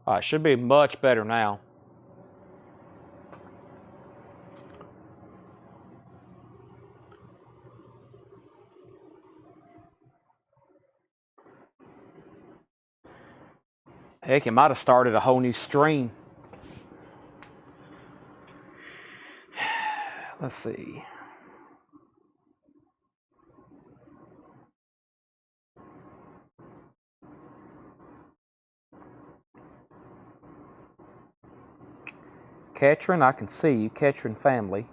All right, should be much better now. Heck, it might have started a whole new stream. Let's see. Ketrin, I can see you. Ketrin family.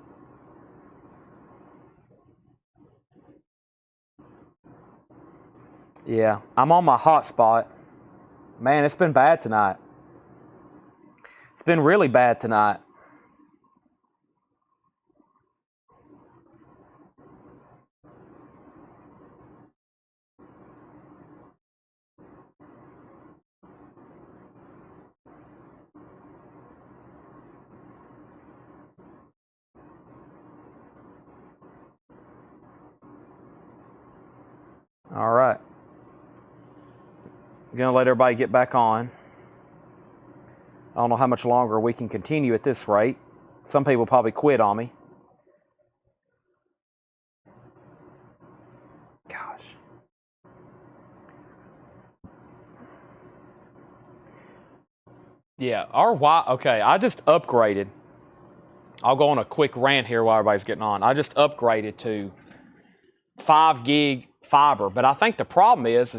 Yeah, I'm on my hotspot. Man, it's been bad tonight. It's been really bad tonight. All right. I'm going to let everybody get back on. I don't know how much longer we can continue at this rate. Some people probably quit on me. Gosh. Yeah, okay, I just upgraded. I'll go on a quick rant here while everybody's getting on. I just upgraded to 5 gig fiber, but I think the problem is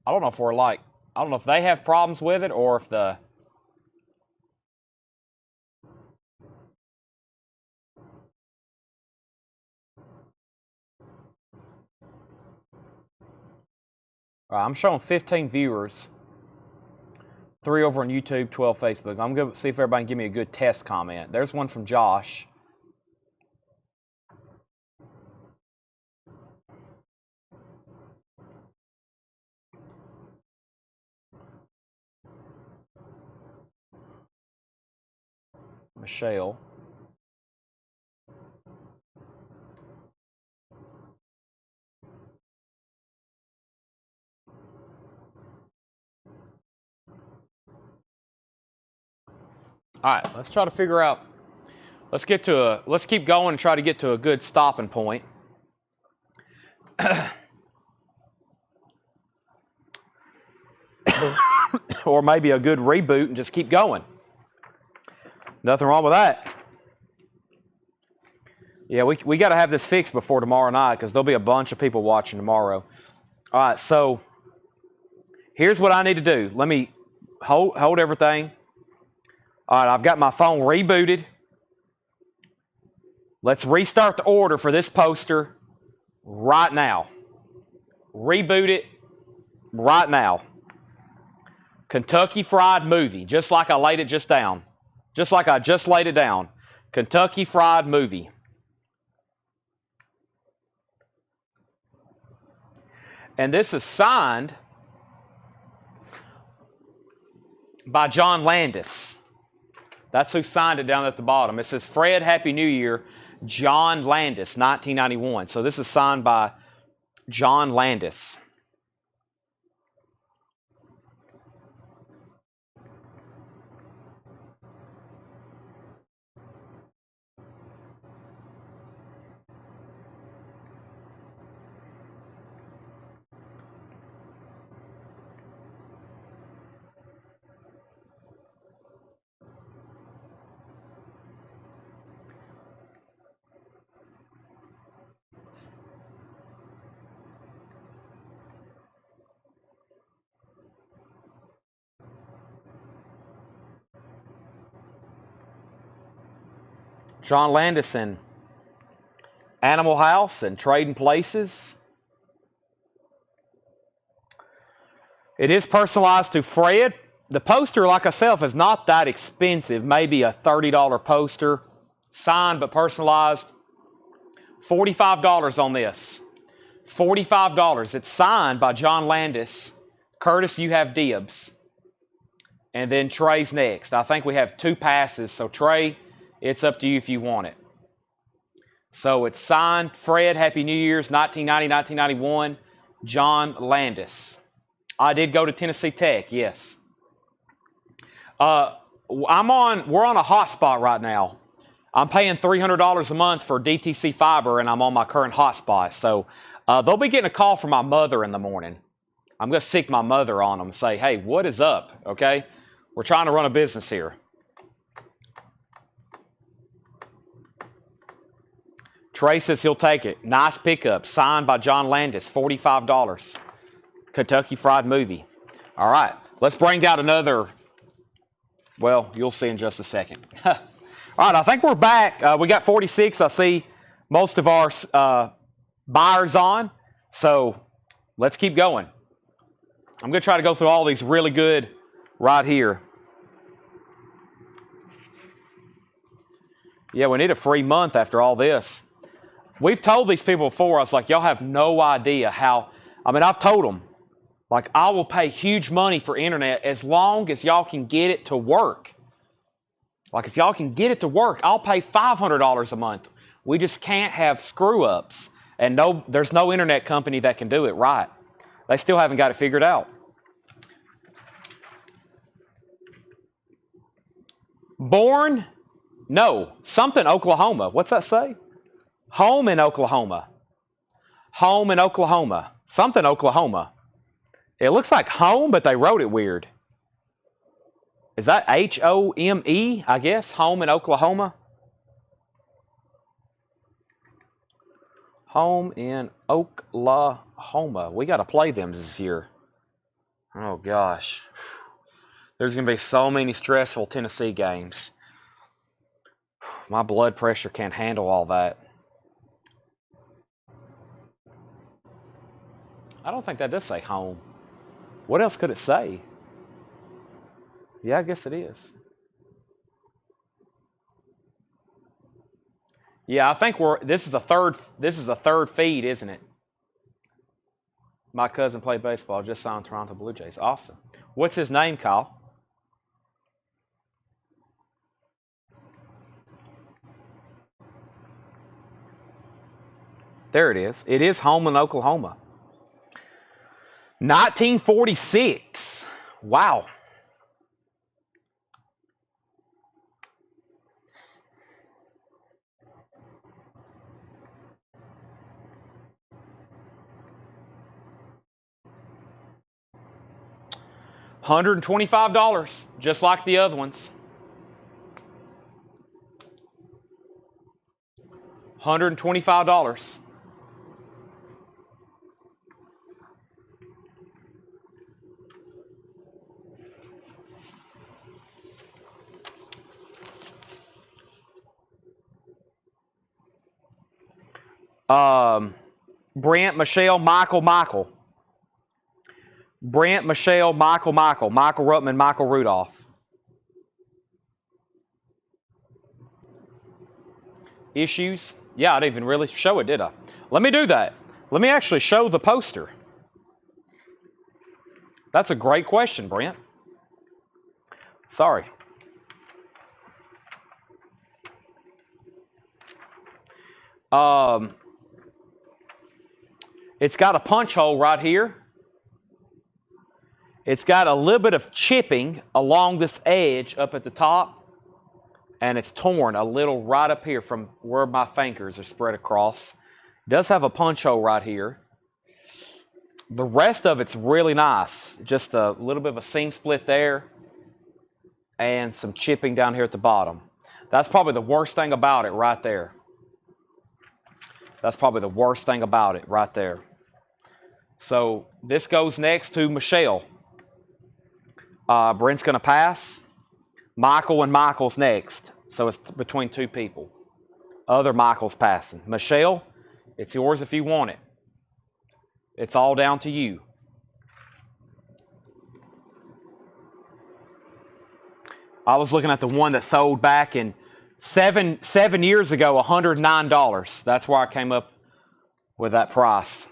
I don't know if I don't know if they have problems with it or if the I'm showing 15 viewers, 3 over on YouTube, 12 Facebook. I'm going to see if everybody can give me a good test comment. There's one from Josh. Michelle. All right, let's try to figure out. Let's keep going and try to get to a good stopping point. Or maybe a good reboot and just keep going. Nothing wrong with that. Yeah, we got to have this fixed before tomorrow night because there'll be a bunch of people watching tomorrow. All right, so here's what I need to do. Let me hold everything. All right, I've got my phone rebooted. Let's restart the order for this poster right now. Reboot it right now. Kentucky Fried Movie, just like I laid it just down. Just like I just laid it down. Kentucky Fried Movie. And this is signed by John Landis. That's who signed it down at the bottom. It says, Fred, Happy New Year, John Landis, 1991. So this is signed by John Landis. John Landis in Animal House and Trading Places. It is personalized to Fred. The poster, like I said, is not that expensive. Maybe a $30 poster. Signed but personalized. $45 on this. $45. It's signed by John Landis. Curtis, you have dibs. And then Trey's next. I think we have 2 passes. So Trey, it's up to you if you want it. So it's signed, Fred, Happy New Year's, 1990, 1991, John Landis. I did go to Tennessee Tech, yes. We're on a hotspot right now. I'm paying $300 a month for DTC fiber, and I'm on my current hotspot. So they'll be getting a call from my mother in the morning. I'm going to sick my mother on them and say, hey, what is up? Okay? We're trying to run a business here. Trey says he'll take it. Nice pickup. Signed by John Landis. $45. Kentucky Fried Movie. All right. Let's bring down another. Well, you'll see in just a second. All right. I think we're back. We got 46. I see most of our buyers on. So let's keep going. I'm going to try to go through all these really good right here. Yeah, we need a free month after all this. We've told these people before, I was like, y'all have no idea how, I've told them, like, I will pay huge money for internet as long as y'all can get it to work. Like, if y'all can get it to work, I'll pay $500 a month. We just can't have screw-ups. And there's no internet company that can do it right. They still haven't got it figured out. Born? No. Something, Oklahoma. What's that say? Home in Oklahoma. Home in Oklahoma. Something, Oklahoma. It looks like home, but they wrote it weird. Is that H-O-M-E, I guess? Home in Oklahoma? Home in Oklahoma. We got to play them this year. Oh, gosh. There's going to be so many stressful Tennessee games. My blood pressure can't handle all that. I don't think that does say home. What else could it say? Yeah, I guess it is. Yeah, I think this is the third feed, isn't it? My cousin played baseball, just signed Toronto Blue Jays. Awesome. What's his name, Kyle? There it is. It is home in Oklahoma. 1946. Wow. $125, just like the other ones. $125. Brent, Michelle, Michael. Brent, Michelle, Michael Ruttman, Michael Rudolph. Issues? Yeah, I didn't even really show it, did I? Let me do that. Let me actually show the poster. That's a great question, Brent. Sorry. It's got a punch hole right here. It's got a little bit of chipping along this edge up at the top, and it's torn a little right up here from where my fingers are spread across. It does have a punch hole right here. The rest of it's really nice. Just a little bit of a seam split there and some chipping down here at the bottom. That's probably the worst thing about it right there. That's probably the worst thing about it right there. So this goes next to Michelle. Brent's going to pass. Michael and Michael's next. So it's between two people. Other Michael's passing. Michelle, it's yours if you want it. It's all down to you. I was looking at the one that sold back in seven years ago, $109. That's where I came up with that price.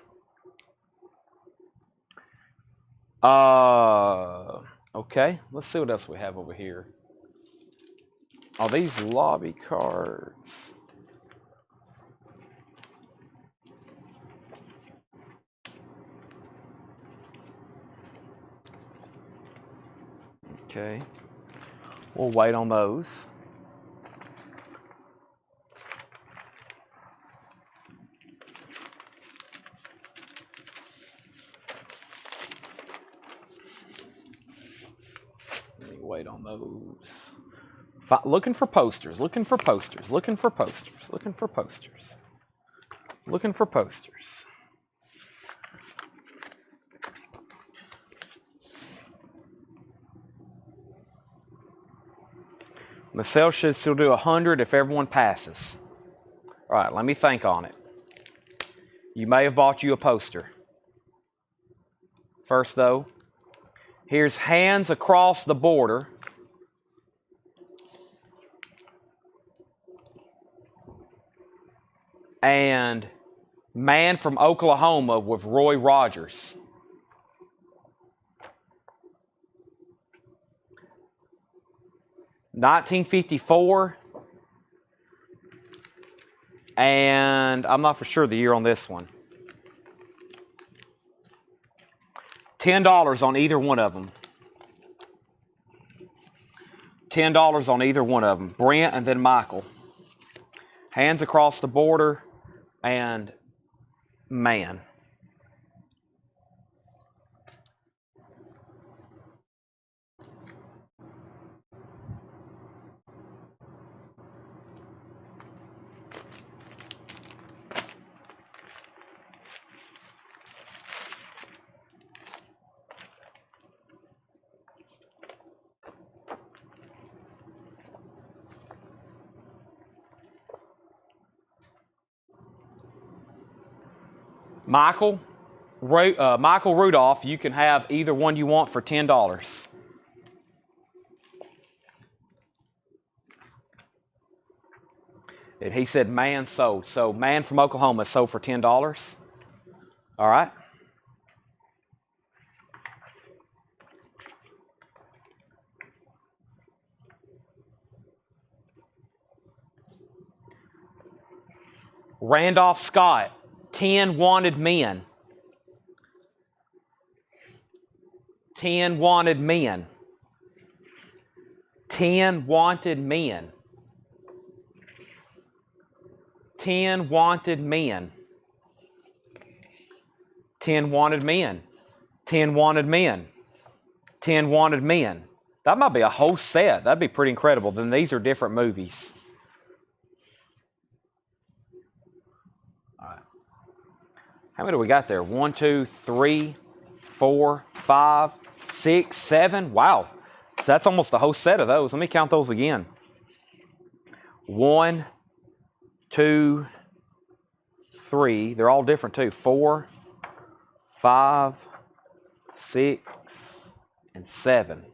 Okay, let's see what else we have over here. Oh, these lobby cards. Okay. We'll wait on those. Let me wait on those. Looking for posters, looking for posters, looking for posters, looking for posters, looking for posters. The sale should still do 100 if everyone passes. All right, let me think on it. You may have bought you a poster. First, though, here's Hands Across the Border. And Man from Oklahoma with Roy Rogers. $1954, and I'm not for sure the year on this one. $10 on either one of them. $10 on either one of them. Brent and then Michael. Hands Across the Border and Man. Michael Rudolph, you can have either one you want for $10. He said Man sold. So Man from Oklahoma sold for $10. All right. Randolph Scott, 10 Wanted Men. 10 Wanted Men. 10 Wanted Men. 10 Wanted Men. 10 Wanted Men. 10 Wanted Men. 10 Wanted Men. That might be a whole set. That'd be pretty incredible. Then these are different movies. All right. How many do we got there? 1, 2, 3, 4, 5, 6, 7. Wow. So that's almost a whole set of those. Let me count those again. 1, 2, 3. They're all different too. 4, 5, 6, and 7.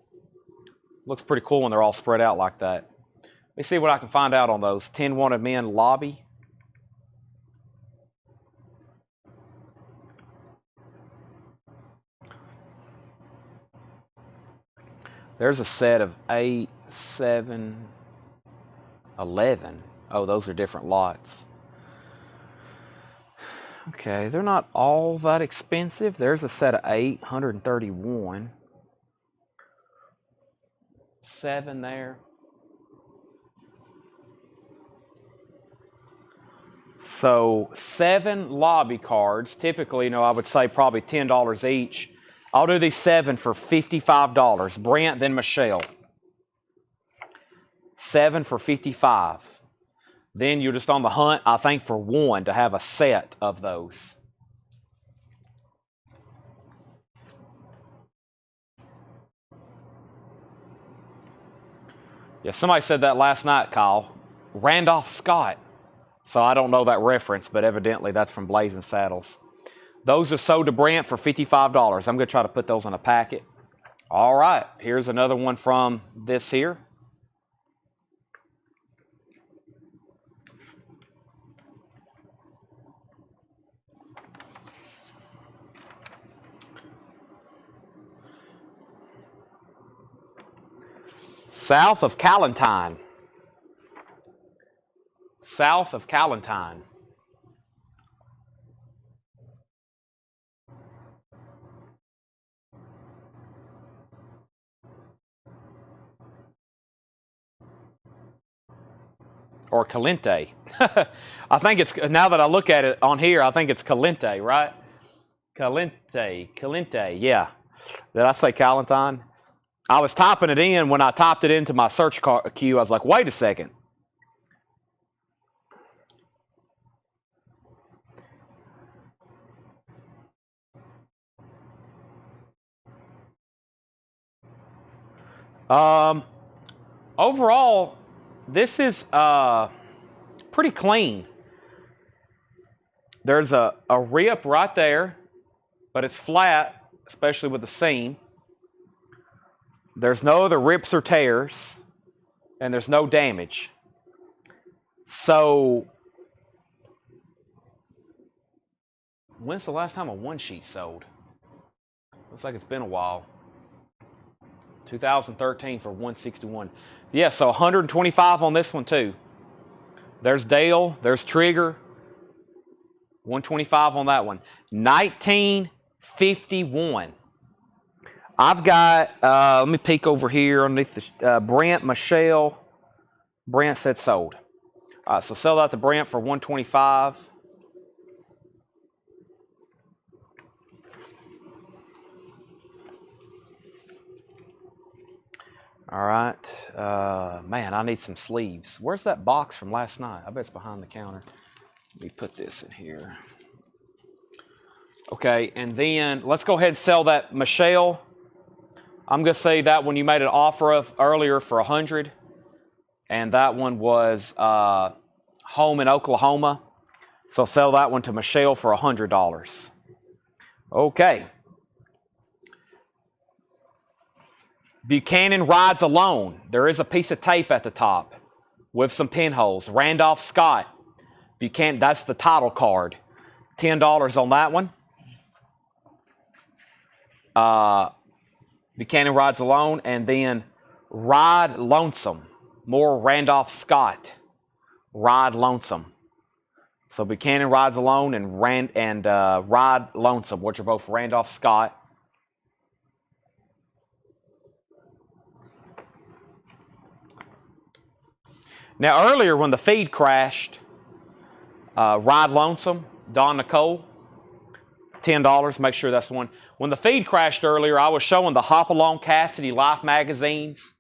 Looks pretty cool when they're all spread out like that. Let me see what I can find out on those. 10 Wanted Men lobby. There's a set of 8, 7, 11. Oh, those are different lots. Okay, they're not all that expensive. There's a set of 8, 131. 7 there. So 7 lobby cards. Typically, I would say probably $10 each. I'll do these 7 for $55. Brent, then Michelle. 7 for $55. Then you're just on the hunt, I think, for one to have a set of those. Yeah, somebody said that last night, Kyle. Randolph Scott. So I don't know that reference, but evidently that's from Blazing Saddles. Those are sold to Brent for $55. I'm going to try to put those in a packet. All right, here's another one from this here. South of Callentine. South of Callentine. or Caliente. I think it's, now that I look at it on here, I think it's Caliente, right? Caliente, yeah. Did I say Calientine? I was typing it in. When I typed it into my search queue, I was like, wait a second. Overall, this is pretty clean. There's a rip right there, but it's flat, especially with the seam. There's no other rips or tears, and there's no damage. So, when's the last time a one sheet sold? Looks like it's been a while. 2013 for 161. Yeah, so 125 on this one too. There's Dale, there's Trigger. 125 on that one. 1951. I've got, let me peek over here underneath the, Brent, Michelle. Brent said sold. So sell that to Brent for 125. All right. Man, I need some sleeves. Where's that box from last night? I bet it's behind the counter. Let me put this in here. Okay, and then let's go ahead and sell that Michelle. I'm going to say that one you made an offer of earlier for 100, and that one was home in Oklahoma. So sell that one to Michelle for $100. Okay. Buchanan Rides Alone. There is a piece of tape at the top with some pinholes. Randolph Scott. Buchanan, that's the title card. $10 on that one. Buchanan Rides Alone, and then Ride Lonesome. More Randolph Scott. Ride Lonesome. So Buchanan Rides Alone and Ride Lonesome, which are both Randolph Scott. Now earlier when the feed crashed, Ride Lonesome, Don Nicole, $10. Make sure that's the one. When the feed crashed earlier, I was showing the Hop Along Cassidy Life magazines,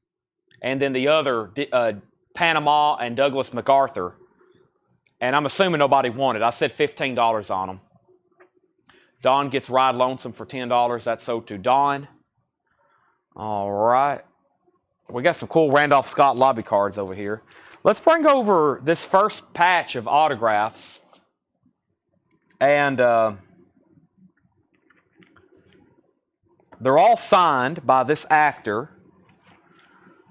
and then the other Panama and Douglas MacArthur. And I'm assuming nobody wanted. I said $15 on them. Don gets Ride Lonesome for $10. That's sold to Don. All right. We got some cool Randolph Scott lobby cards over here. Let's bring over this first patch of autographs. And they're all signed by this actor.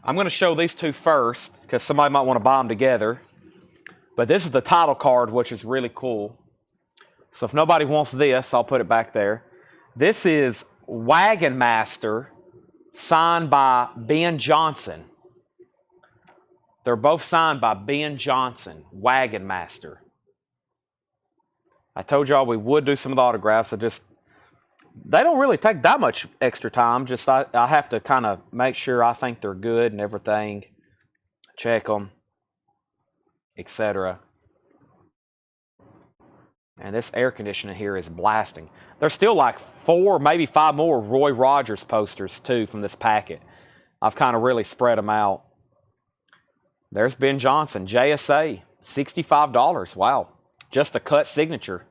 I'm going to show these two first because somebody might want to buy them together. But this is the title card, which is really cool. So if nobody wants this, I'll put it back there. This is Wagon Master, signed by Ben Johnson. They're both signed by Ben Johnson, Wagon Master. I told y'all we would do some of the autographs. They don't really take that much extra time. Just I have to kind of make sure I think they're good and everything. Check them, etc. And this air conditioner here is blasting. There's still like 4, maybe 5 more Roy Rogers posters too from this packet. I've kind of really spread them out. There's Ben Johnson, JSA, $65. Wow, just a cut signature.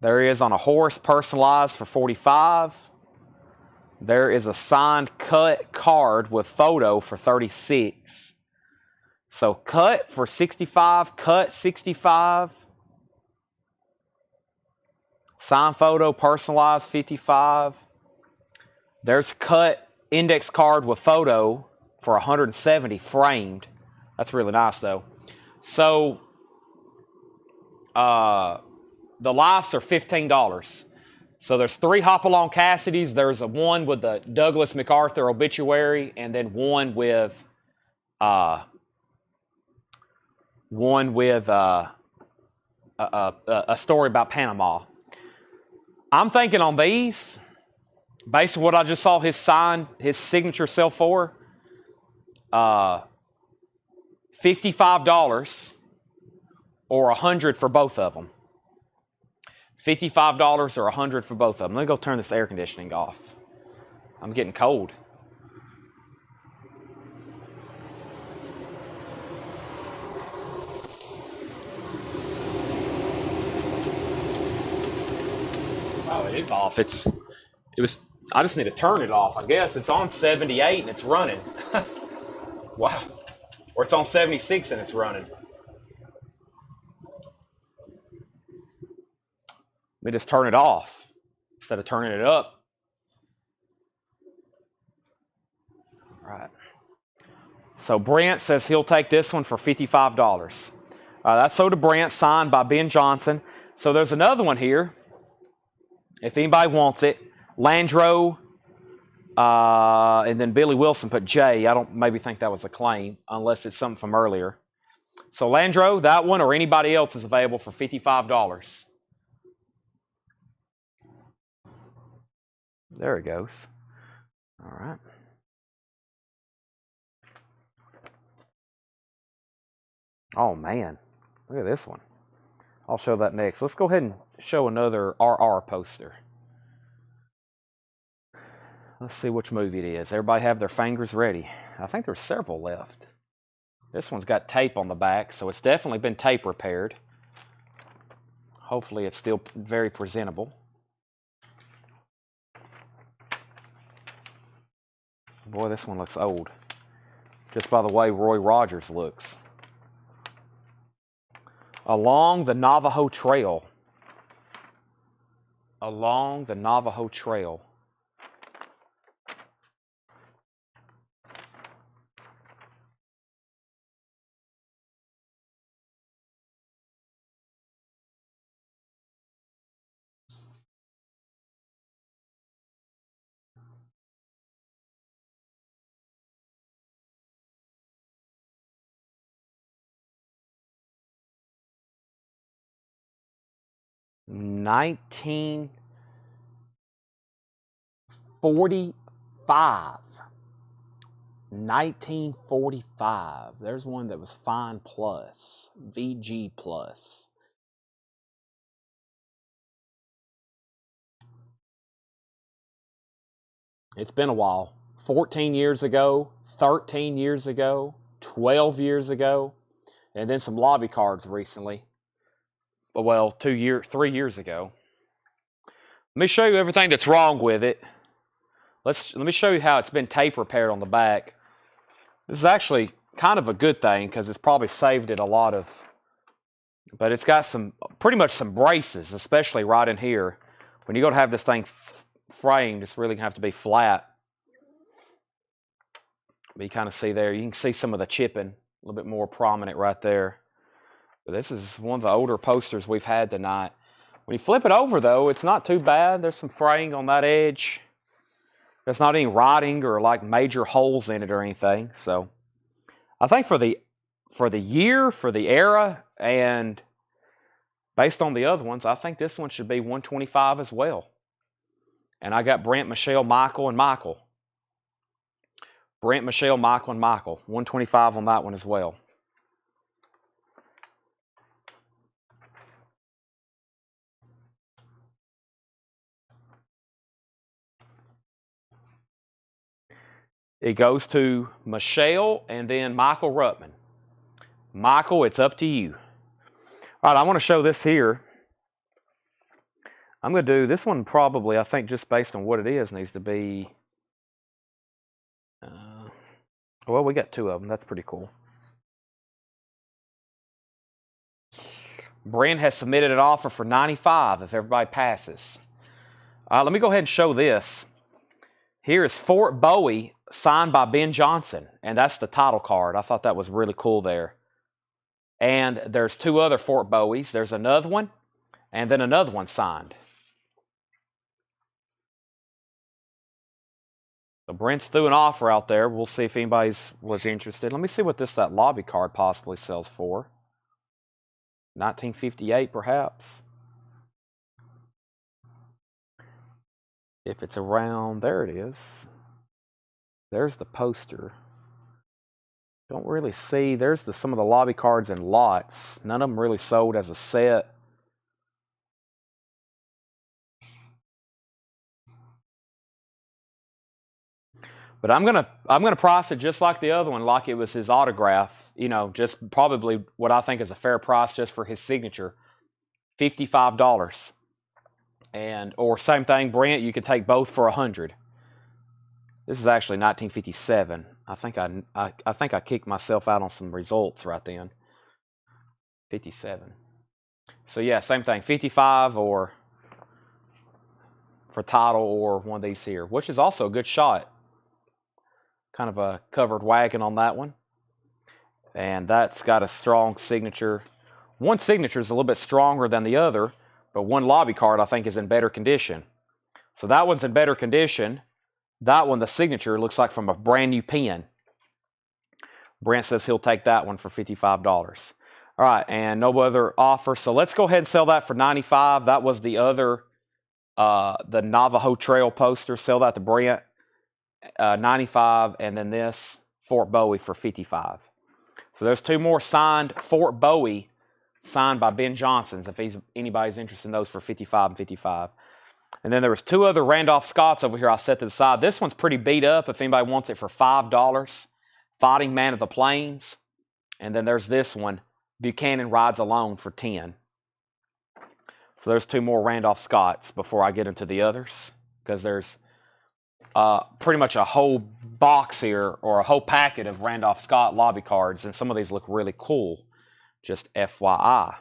There he is on a horse, personalized for $45. There is a signed cut card with photo for $36. So cut for $65, cut $65. Signed photo, personalized, $55. There's cut index card with photo for $170, framed. That's really nice though. So the lives are $15. So there's 3 Hopalong Cassidys. There's one with the Douglas MacArthur obituary, and then one with a story about Panama. I'm thinking on these, based on what I just saw his signature sell for, $55 or $100 for both of them. $55 or $100 for both of them. Let me go turn this air conditioning off. I'm getting cold. Oh, it is off. I just need to turn it off, I guess. It's on 78 and it's running. Wow. Or it's on 76 and it's running. Let me just turn it off instead of turning it up. All right. So Brent says he'll take this one for $55. That's sold to Brent, signed by Ben Johnson. So there's another one here. If anybody wants it, Landro, and then Billy Wilson put J. I don't maybe think that was a claim, unless it's something from earlier. So Landro, that one, or anybody else is available for $55. There it goes. All right. Oh, man. Look at this one. I'll show that next. Let's go ahead and show another RR poster. Let's see which movie it is. Everybody have their fingers ready. I think there's several left. This one's got tape on the back, so it's definitely been tape repaired. Hopefully it's still very presentable. Boy, this one looks old. Just by the way Roy Rogers looks. Along the Navajo Trail. Along the Navajo Trail. $1945. 1945. There's one that was Fine Plus, VG Plus. It's been a while. 14 years ago, 13 years ago, 12 years ago, and then some lobby cards recently. Well, 3 years ago. Let me show you everything that's wrong with it. Let me show you how it's been tape repaired on the back. This is actually kind of a good thing because it's probably saved it a lot of, but it's got pretty much some braces, especially right in here. When you go to have this thing framed, it's really going to have to be flat. But you kind of see there, you can see some of the chipping, a little bit more prominent right there. But this is one of the older posters we've had tonight. When you flip it over, though, it's not too bad. There's some fraying on that edge. There's not any rotting or like major holes in it or anything. So I think for the year, for the era, and based on the other ones, I think this one should be $125 as well. And I got Brent, Michelle, Michael, and Michael. Brent, Michelle, Michael, and Michael. $125 on that one as well. It goes to Michelle and then Michael Ruttman. Michael, it's up to you. All right, I want to show this here. I'm going to do this one probably, I think, just based on what it is, needs to be... well, we got two of them. That's pretty cool. Brent has submitted an offer for $95 if everybody passes. Let me go ahead and show this. Here is Fort Bowie, signed by Ben Johnson, and that's the title card. I thought that was really cool there. And there's two other Fort Bowies. There's another one, and then another one signed. So Brent's threw an offer out there. We'll see if anybody was interested. Let me see what that lobby card possibly sells for. 1958, perhaps. If it's around, there it is. There's the poster. Don't really see. There's some of the lobby cards in lots. None of them really sold as a set. But I'm gonna price it just like the other one, like it was his autograph. You know, just probably what I think is a fair price just for his signature, $55. And or same thing, Brent. You could take both for $100. This is actually 1957. I think I kicked myself out on some results right then. 57. So yeah, same thing. 55 or for title or one of these here, which is also a good shot. Kind of a covered wagon on that one. And that's got a strong signature. One signature is a little bit stronger than the other, but one lobby card I think is in better condition. So that one's in better condition. That one, the signature, looks like from a brand new pen. Brent says he'll take that one for $55. All right, and no other offer. So let's go ahead and sell that for $95. That was the other, the Navajo Trail poster. Sell that to Brent, $95, and then this Fort Bowie for $55. So there's two more signed Fort Bowie, signed by Ben Johnson's, if anybody's interested in those, for $55 and $55. And then there was two other Randolph Scotts over here I set to the side. This one's pretty beat up if anybody wants it for $5. Fighting Man of the Plains. And then there's this one, Buchanan Rides Alone, for $10. So there's two more Randolph Scotts before I get into the others, because there's pretty much a whole box here, or a whole packet of Randolph Scott lobby cards, and some of these look really cool. Just FYI.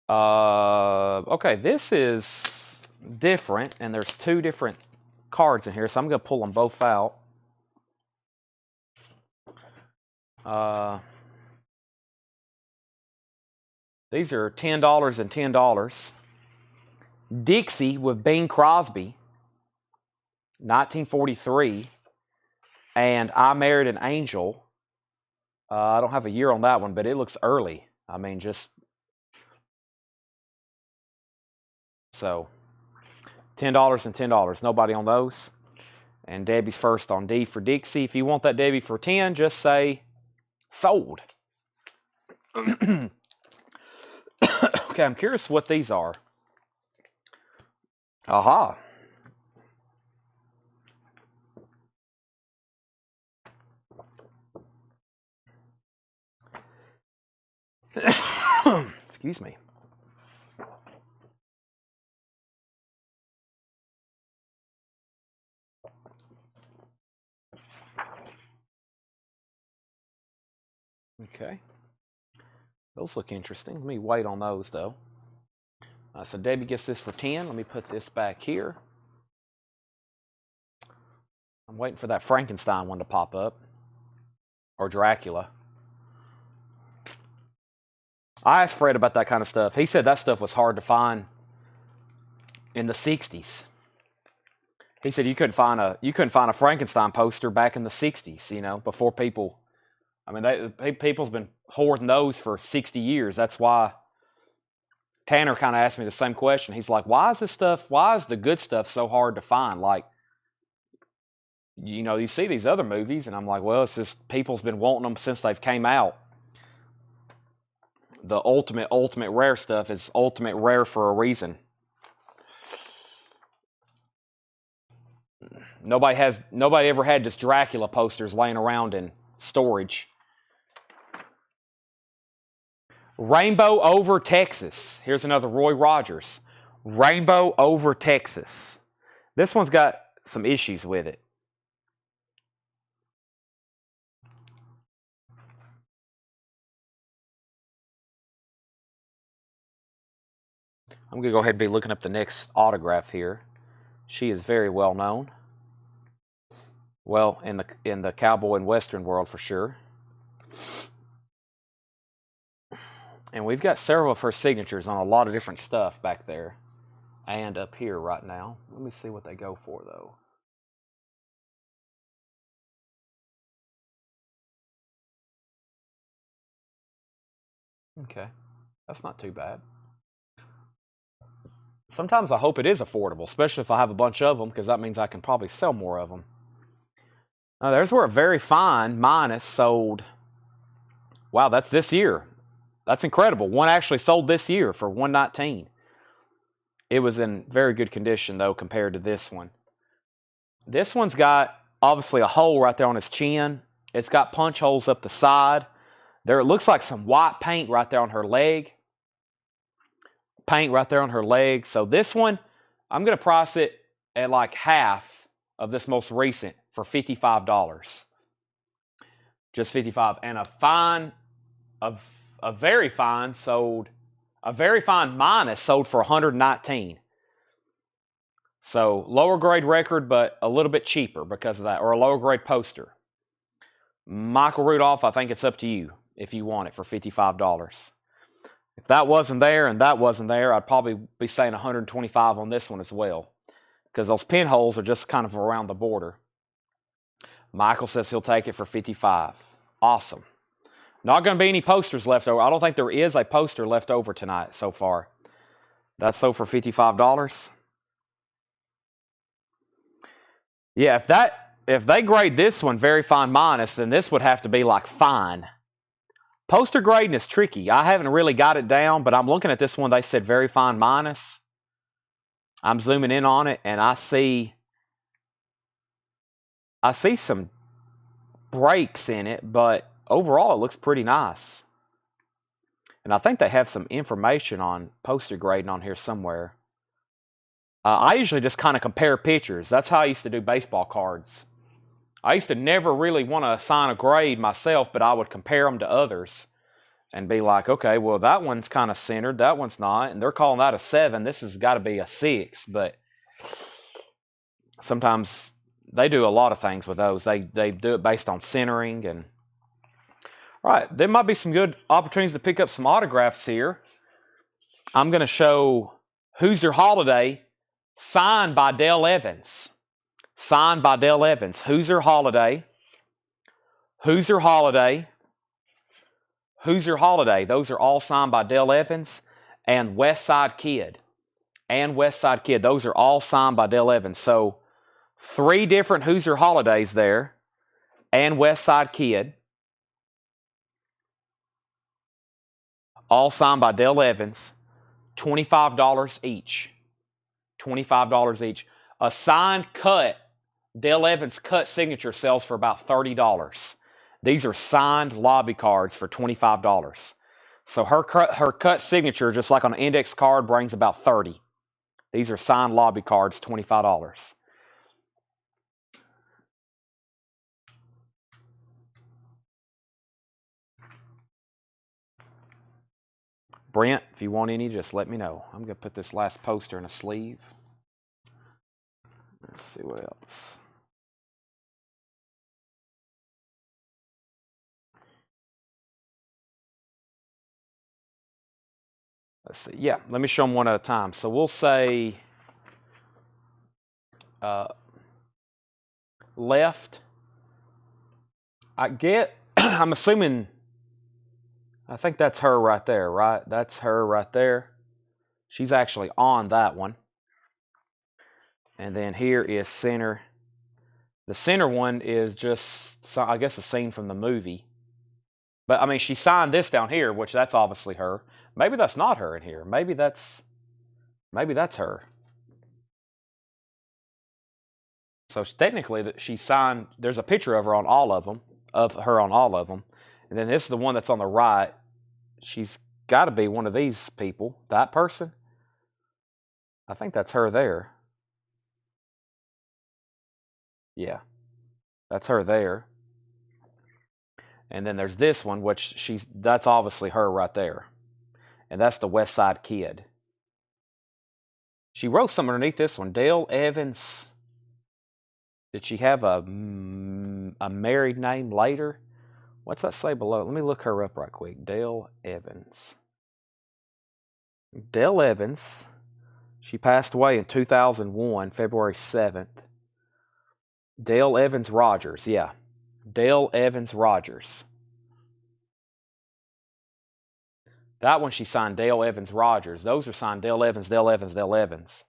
Okay, this is different, and there's two different cards in here, so I'm going to pull them both out. These are $10 and $10. Dixie with Bing Crosby, 1943, and I Married an Angel. I don't have a year on that one, but it looks early. I mean, just so $10 and $10. Nobody on those. And Debbie's first on D for Dixie. If you want that Debbie for 10, just say sold. Okay, I'm curious what these are. Aha. Excuse me. Okay. Those look interesting. Let me wait on those, though. So Debbie gets this for 10. Let me put this back here. I'm waiting for that Frankenstein one to pop up. Or Dracula. I asked Fred about that kind of stuff. He said that stuff was hard to find in the 60s. He said you couldn't find a Frankenstein poster back in the 60s, you know, before people. I mean, people's been hoarding those for 60 years. That's why Tanner kind of asked me the same question. He's like, why is the good stuff so hard to find? Like, you know, you see these other movies, and I'm like, well, it's just people's been wanting them since they've came out. The ultimate rare stuff is ultimate rare for a reason. Nobody ever had just Dracula posters laying around in storage. Rainbow Over Texas. Here's another Roy Rogers. Rainbow Over Texas. This one's got some issues with it. I'm going to go ahead and be looking up the next autograph here. She is very well known. Well, in the cowboy and western world for sure. And we've got several of her signatures on a lot of different stuff back there and up here right now. Let me see what they go for, though. Okay, that's not too bad. Sometimes I hope it is affordable, especially if I have a bunch of them, because that means I can probably sell more of them. Now, there's where a very fine minus sold. Wow, that's this year. That's incredible. One actually sold this year for $119. It was in very good condition, though, compared to this one. This one's got, obviously, a hole right there on his chin. It's got punch holes up the side. There, it looks like some white paint right there on her leg. Paint right there on her leg. So this one, I'm going to price it at like half of this most recent for $55. Just $55. And a very fine sold, a very fine minus sold for $119. So lower grade record, but a little bit cheaper because of that, or a lower grade poster. Michael Rudolph, I think it's up to you if you want it for $55. If that wasn't there and that wasn't there, I'd probably be saying $125 on this one as well, because those pinholes are just kind of around the border. Michael says he'll take it for $55. Awesome. Not going to be any posters left over. I don't think there is a poster left over tonight so far. That's sold for $55. Yeah, if they grade this one very fine minus, then this would have to be like fine. Poster grading is tricky. I haven't really got it down, but I'm looking at this one. They said very fine minus. I'm zooming in on it, and I see some breaks in it, but overall it looks pretty nice. And I think they have some information on poster grading on here somewhere. I usually just kind of compare pictures. That's how I used to do baseball cards. I used to never really want to assign a grade myself, but I would compare them to others and be like, okay, well, that one's kind of centered, that one's not, and they're calling that a 7. This has got to be a 6, but sometimes they do a lot of things with those. They do it based on centering. And all right, there might be some good opportunities to pick up some autographs here. I'm going to show Hoosier Holiday, signed by Dale Evans. Signed by Dale Evans. Hoosier Holiday. Hoosier Holiday. Hoosier Holiday. Those are all signed by Dale Evans. And West Side Kid. And West Side Kid. Those are all signed by Dale Evans. So 3 different Hoosier Holidays there. And West Side Kid. All signed by Dale Evans. $25 each. $25 each. A signed cut, Dale Evans cut signature sells for about $30. These are signed lobby cards for $25. So her cut signature, just like on an index card, brings about $30. These are signed lobby cards, $25. Brent, if you want any, just let me know. I'm going to put this last poster in a sleeve. Let's see what else. Let's see. Yeah, let me show them one at a time. So we'll say left. I'm assuming, I think that's her right there, right? That's her right there. She's actually on that one. And then here is center. The center one is just, I guess, a scene from the movie. But, I mean, she signed this down here, which that's obviously her. Maybe that's not her in here. Maybe that's her. So technically, she signed. There's a picture of her on all of them, and then this is the one that's on the right. She's got to be one of these people. That person. I think that's her there. Yeah, that's her there. And then there's this one, which that's obviously her right there. And that's the West Side Kid. She wrote something underneath this one. Dale Evans. Did she have a married name later? What's that say below? Let me look her up right quick. Dale Evans. Dale Evans. She passed away in 2001, February 7th. Dale Evans Rogers, yeah. Dale Evans Rogers. That one she signed Dale Evans Rogers. Those are signed Dale Evans, Dale Evans, Dale Evans.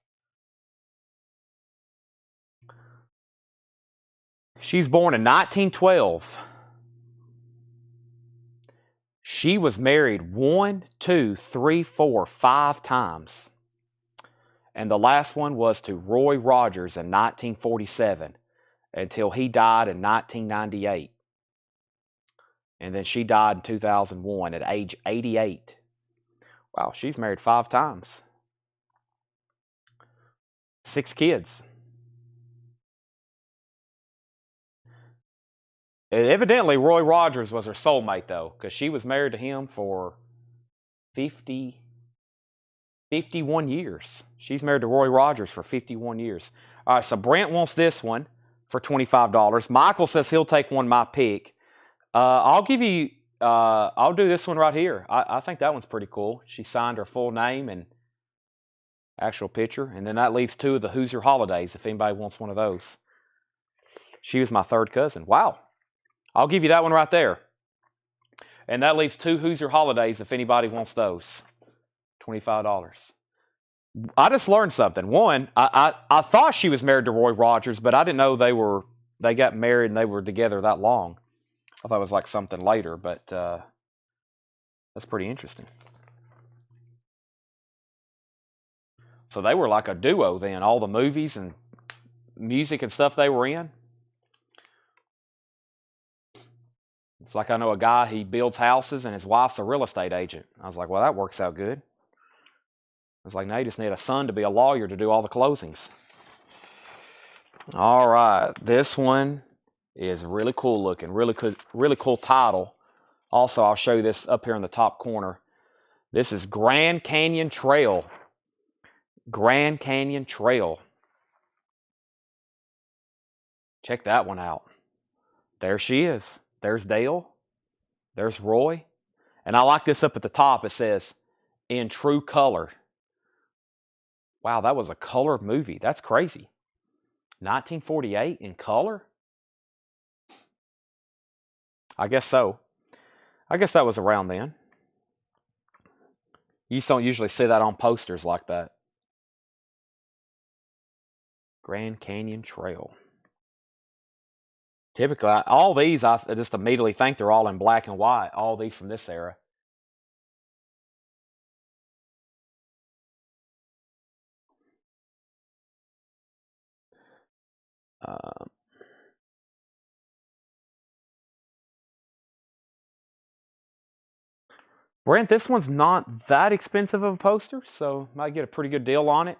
She's born in 1912. She was married 5 times. And the last one was to Roy Rogers in 1947 until he died in 1998. And then she died in 2001 at age 88. Wow, she's married 5 times. 6 kids. Evidently, Roy Rogers was her soulmate, though, because she was married to him for 51 years. She's married to Roy Rogers for 51 years. All right, so Brent wants this one for $25. Michael says he'll take one my pick. I'll give you, I'll do this one right here. I think that one's pretty cool. She signed her full name and actual picture, and then that leaves 2 of the Hoosier Holidays if anybody wants one of those. She was my 3rd cousin. Wow. I'll give you that one right there. And that leaves 2 Hoosier Holidays if anybody wants those. $25. I just learned something. One, I thought she was married to Roy Rogers, but I didn't know they got married and they were together that long. I thought it was like something later, but that's pretty interesting. So they were like a duo then, all the movies and music and stuff they were in. It's like I know a guy, he builds houses and his wife's a real estate agent. I was like, well, that works out good. I was like, now you just need a son to be a lawyer to do all the closings. All right, this one is really cool looking, really cool title. Also, I'll show you this up here in the top corner. This is Grand Canyon Trail. Grand Canyon Trail. Check that one out. There she is. There's Dale. There's Roy. And I like this up at the top. It says, in true color. Wow, that was a color movie. That's crazy. 1948 in color? I guess so. I guess that was around then. You just don't usually see that on posters like that. Grand Canyon Trail. Typically, all these, I just immediately think they're all in black and white. All these from this era. Brent, this one's not that expensive of a poster, so might get a pretty good deal on it.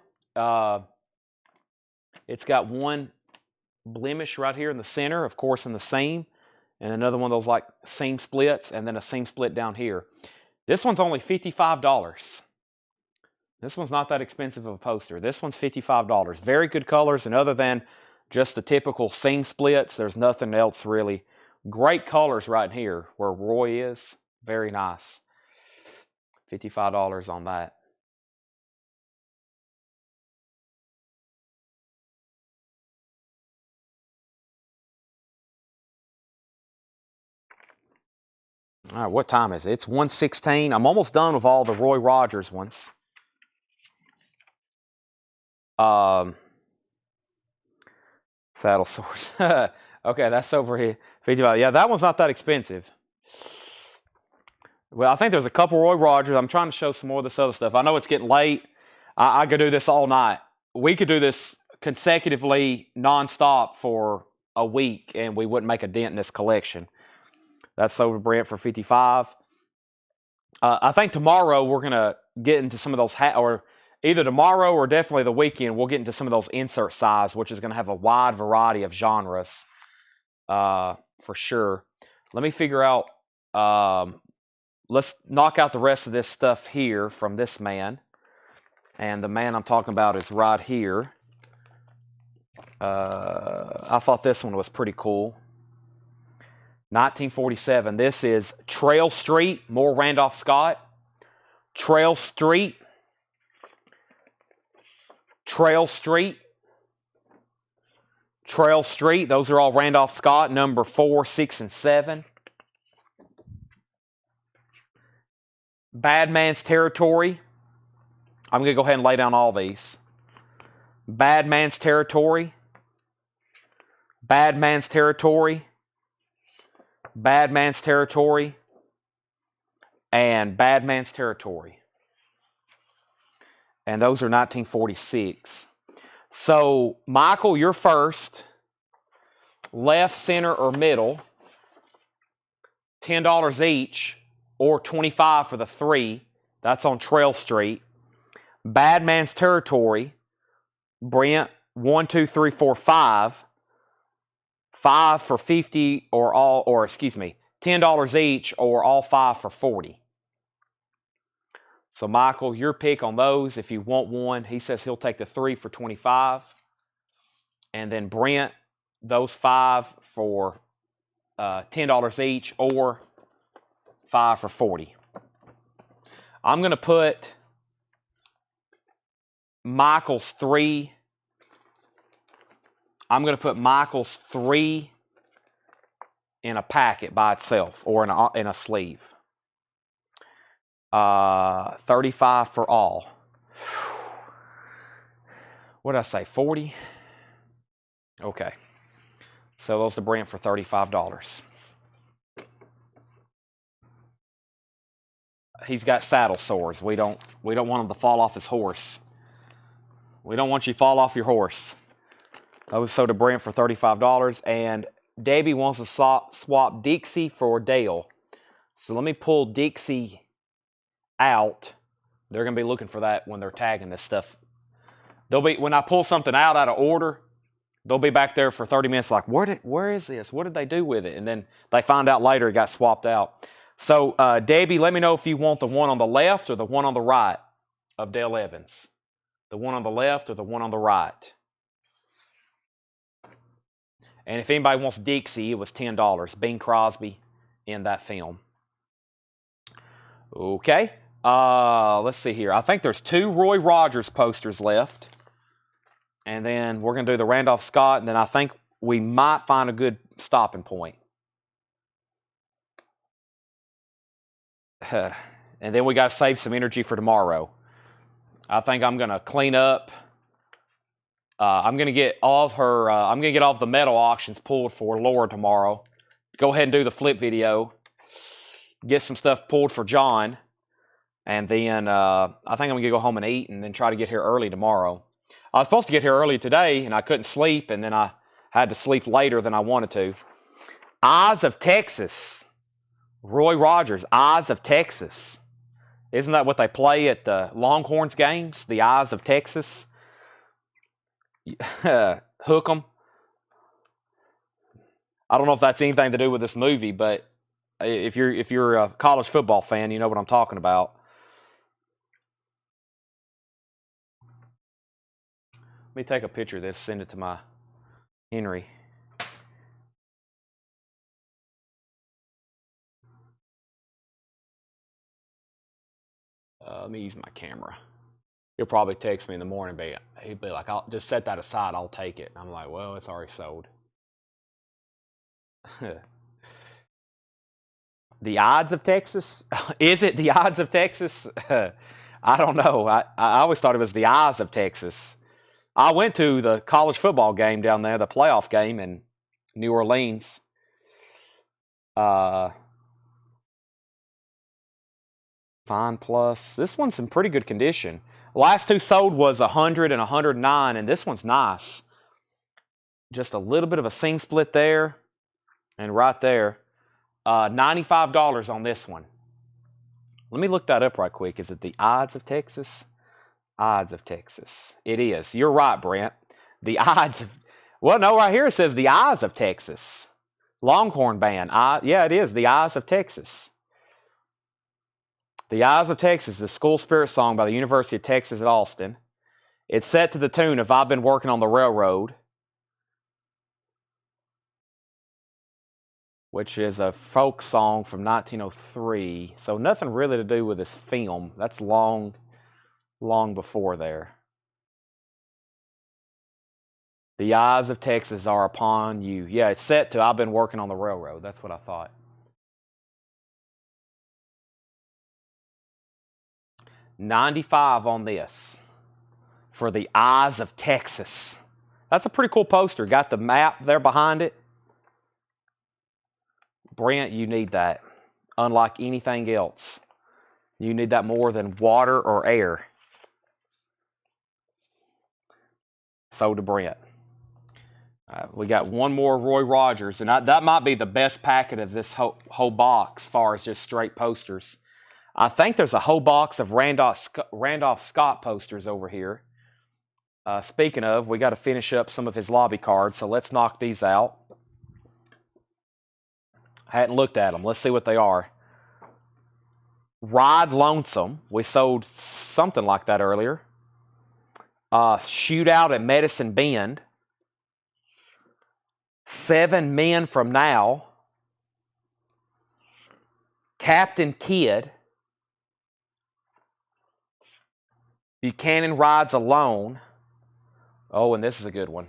It's got one blemish right here in the center, of course, in the seam, and another one of those like seam splits, and then a seam split down here. This one's only $55. This one's not that expensive of a poster. This one's $55. Very good colors, and other than just the typical seam splits, there's nothing else really. Great colors right here where Roy is. Very nice. $55 on that. All right, what time is it? It's 1:16. I'm almost done with all the Roy Rogers ones. Saddle sores. Okay, that's over here. $55. Yeah, that one's not that expensive. Well, I think there's a couple Roy Rogers. I'm trying to show some more of this other stuff. I know it's getting late. I could do this all night. We could do this consecutively, nonstop for a week, and we wouldn't make a dent in this collection. That's over Brent for $55. I think tomorrow we're going to get into some of those, or either tomorrow or definitely the weekend, we'll get into some of those insert size, which is going to have a wide variety of genres for sure. Let me figure out, let's knock out the rest of this stuff here from this man. And the man I'm talking about is right here. I thought this one was pretty cool. 1947. This is Trail Street, more Randolph Scott. Trail Street. Trail Street. Trail Street. Those are all Randolph Scott, number 4, 6, and 7. Bad Man's Territory. I'm going to go ahead and lay down all these. Bad Man's Territory. Bad Man's Territory. Bad Man's Territory. And Bad Man's Territory. And those are 1946. So, Michael, you're first. Left, center, or middle. $10 each, or $25 for the 3. That's on Trail Street. Bad Man's Territory. Brent, 1, 2, 3, 4, 5. 5 for 50, or all, or excuse me, $10 each, or all 5 for 40. So, Michael, your pick on those. If you want one, he says he'll take the 3 for 25. And then Brent, those 5 for $10 each, or 5 for 40. I'm going to put Michael's 3. I'm going to put Michael's 3 in a packet by itself, or in a sleeve. 35 for all. What did I say? 40? Okay. So those to Brent for $35. He's got saddle sores. We don't want him to fall off his horse. We don't want you to fall off your horse. Those sold to Brent for $35. And Debbie wants to swap Dixie for Dale. So let me pull Dixie out. They're going to be looking for that when they're tagging this stuff. When I pull something out of order, they'll be back there for 30 minutes like, where is this? What did they do with it? And then they find out later it got swapped out. So, Debbie, let me know if you want the one on the left or the one on the right of Dale Evans. The one on the left or the one on the right. And if anybody wants Dixie, it was $10. Bing Crosby in that film. Okay. Let's see here. I think there's 2 Roy Rogers posters left. And then we're going to do the Randolph Scott. And then I think we might find a good stopping point. And then we got to save some energy for tomorrow. I think I'm going to clean up. I'm going to get all of her. I'm going to get all of the metal auctions pulled for Laura tomorrow. Go ahead and do the flip video. Get some stuff pulled for John. And then I think I'm going to go home and eat and then try to get here early tomorrow. I was supposed to get here early today and I couldn't sleep. And then I had to sleep later than I wanted to. Eyes of Texas. Roy Rogers, Eyes of Texas. Isn't that what they play at the Longhorns games? The Eyes of Texas. Hook 'em. I don't know if that's anything to do with this movie, but if you're a college football fan, you know what I'm talking about. Let me take a picture of this, send it to my Henry. Let me use my camera. He'll probably text me in the morning, but he'd be like, "I'll just set that aside. I'll take it." I'm like, "Well, it's already sold." The odds of Texas? Is it the odds of Texas? I don't know. I always thought it was the eyes of Texas. I went to the college football game down there, the playoff game in New Orleans. Fine Plus. This one's in pretty good condition. The last 2 sold was 100 and 109, and this one's nice. Just a little bit of a seam split there, and right there. $95 on this one. Let me look that up right quick. Is it the odds of Texas? Odds of Texas. It is. You're right, Brent. The odds of... Well, no, right here it says the eyes of Texas. Longhorn Band. Yeah, it is. The Eyes of Texas. The Eyes of Texas, the school spirit song by the University of Texas at Austin. It's set to the tune of I've Been Working on the Railroad, which is a folk song from 1903. So nothing really to do with this film. That's long before there. The eyes of Texas are upon you. Yeah, it's set to I've Been Working on the Railroad. That's what I thought. $95 on this for the Eyes of Texas. That's a pretty cool poster. Got the map there behind it. Brent, you need that. Unlike anything else. You need that more than water or air. So to Brent. We got one more Roy Rogers, and that might be the best packet of this whole box as far as just straight posters. I think there's a whole box of Randolph Scott posters over here. Speaking of, we got to finish up some of his lobby cards, so let's knock these out. I hadn't looked at them. Let's see what they are. Ride Lonesome. We sold something like that earlier. Shootout at Medicine Bend. 7 Men from Now. Captain Kidd. Buchanan Rides Alone. Oh, and this is a good one.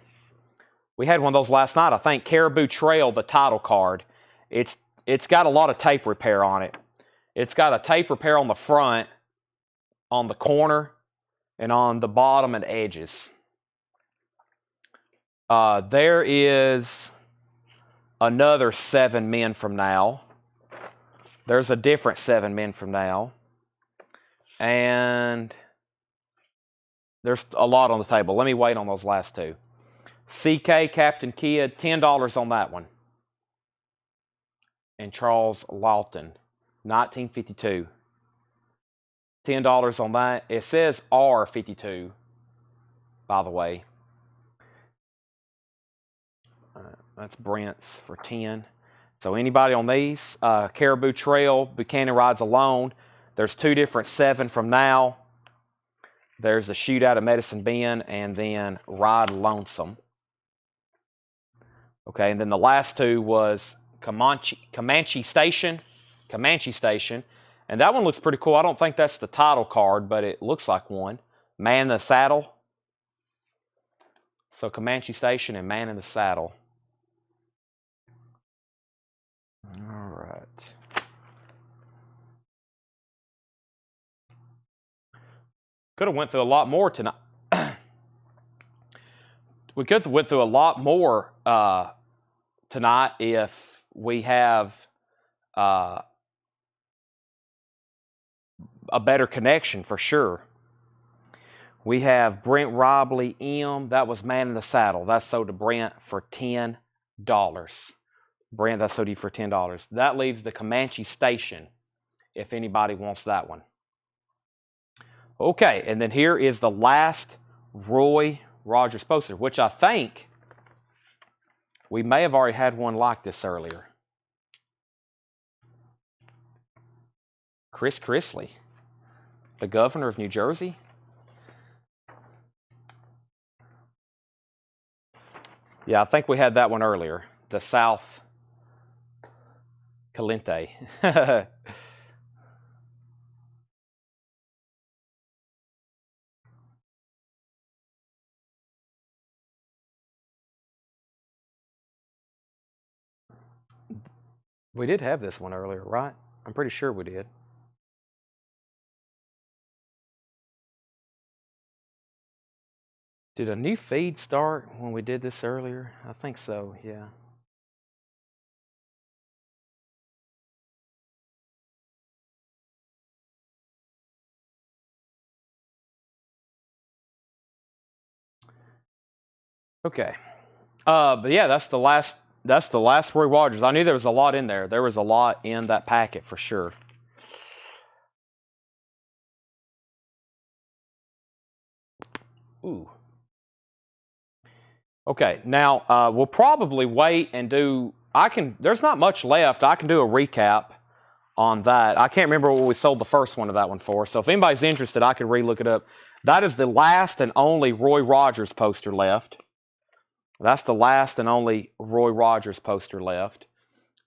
We had one of those last night, I think. Caribou Trail, the title card. It's got a lot of tape repair on it. It's got a tape repair on the front, on the corner, and on the bottom and edges. There is another 7 Men from Now. There's a different 7 Men from Now. And there's a lot on the table. Let me wait on those last two. CK, Captain Kidd, $10 on that one. And Charles Lawton, 1952. $10 on that. It says R52, by the way. That's Brent's for 10. So anybody on these? Caribou Trail, Buchanan Rides Alone. There's 2 different 7 from Now. There's a Shootout at Medicine Bend, and then Ride Lonesome. Okay, and then the last 2 was Comanche Station. And that one looks pretty cool. I don't think that's the title card, but it looks like one. Man in the Saddle. So Comanche Station and Man in the Saddle. All right. Could have went through a lot more tonight. We could have went through a lot more tonight if we have a better connection for sure. We have Brent Robley M. That was Man in the Saddle. That's sold to Brent for $10. Brent, that's sold to you for $10. That leaves the Comanche Station if anybody wants that one. Okay, and then here is the last Roy Rogers poster, which I think we may have already had one like this earlier. Chris Chrisley, the governor of New Jersey. Yeah, I think we had that one earlier. The South Caliente. We did have this one earlier, right? I'm pretty sure we did. Did a new feed start when we did this earlier? I think so, yeah. Okay. But yeah, that's the last Roy Rogers. I knew there was a lot in there. There was a lot in that packet for sure. Ooh. Okay, now we'll probably wait and do. There's not much left. I can do a recap on that. I can't remember what we sold the first one of that one for. So if anybody's interested, I could re-look it up. That is the last and only Roy Rogers poster left. That's the last and only Roy Rogers poster left.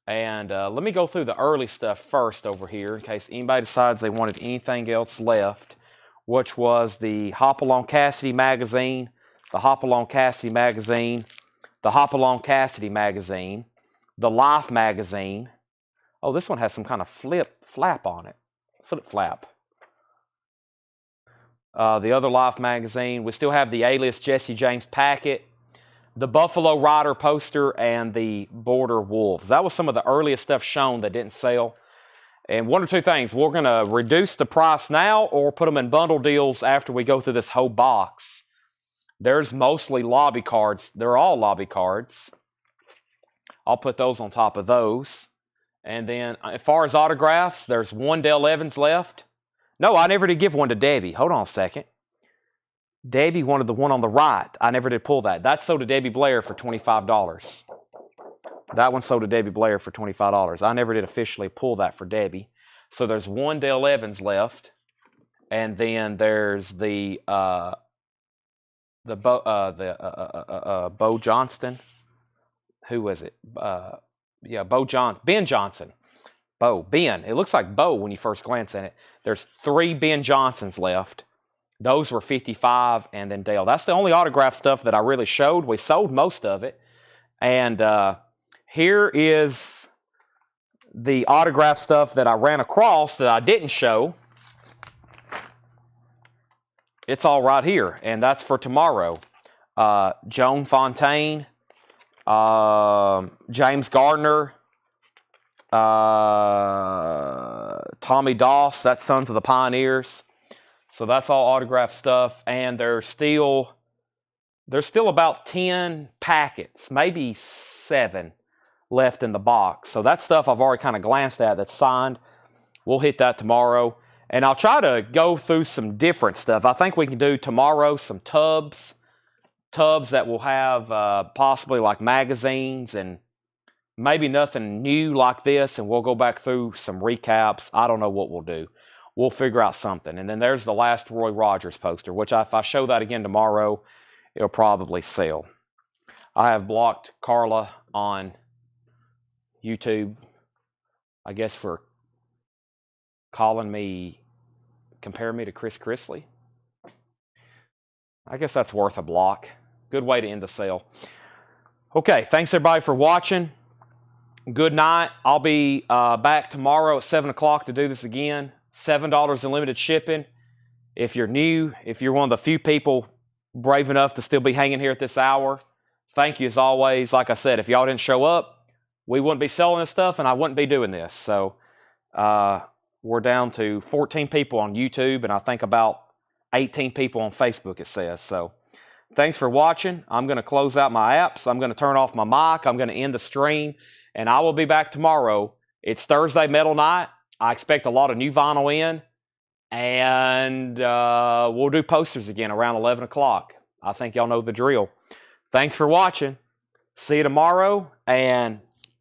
And let me go through the early stuff first over here in case anybody decides they wanted anything else left, which was the Hopalong Cassidy magazine, the Hopalong Cassidy magazine, the Hopalong Cassidy magazine, the Life magazine. Oh, this one has some kind of flap on it. Flip flap. the other Life magazine. We still have the A-list Jesse James packet, the Buffalo Rider poster, and the Border Wolves. That was some of the earliest stuff shown that didn't sell. And one or two things. We're going to reduce the price now or put them in bundle deals after we go through this whole box. There's mostly lobby cards. They're all lobby cards. I'll put those on top of those. And then as far as autographs, there's one Dale Evans left. No, I never did give one to Debbie. Hold on a second. Debbie wanted the one on the right. I never did pull that. That sold to Debbie Blair for $25. That one sold to Debbie Blair for $25. I never did officially pull that for Debbie. So there's one Dale Evans left. And then there's the Bo Johnston. Who was it? Ben Johnson. Ben. It looks like Bo when you first glance at it. There's 3 Ben Johnsons left. Those were $55, and then Dale. That's the only autograph stuff that I really showed. We sold most of it. And here is the autograph stuff that I ran across that I didn't show. It's all right here, and that's for tomorrow. Joan Fontaine, James Gardner, Tommy Doss, that's Sons of the Pioneers. So that's all autographed stuff, and there's still about 10 packets, maybe 7 left in the box. So that stuff I've already kind of glanced at that's signed. We'll hit that tomorrow. And I'll try to go through some different stuff. I think we can do tomorrow some tubs that will have possibly like magazines and maybe nothing new like this, and we'll go back through some recaps. I don't know what we'll do. We'll figure out something. And then there's the last Roy Rogers poster, which if I show that again tomorrow, it'll probably sell. I have blocked Carla on YouTube, I guess, for comparing me to Chris Chrisley. I guess that's worth a block. Good way to end the sale. Okay, thanks everybody for watching. Good night. I'll be back tomorrow at 7 o'clock to do this again. $7 in limited shipping. If you're new, if you're one of the few people brave enough to still be hanging here at this hour, thank you as always. Like I said, if y'all didn't show up, we wouldn't be selling this stuff and I wouldn't be doing this. So we're down to 14 people on YouTube and I think about 18 people on Facebook, it says. So thanks for watching. I'm going to close out my apps. I'm going to turn off my mic. I'm going to end the stream. And I will be back tomorrow. It's Thursday Metal Night. I expect a lot of new vinyl in. And we'll do posters again around 11 o'clock. I think y'all know the drill. Thanks for watching. See you tomorrow. And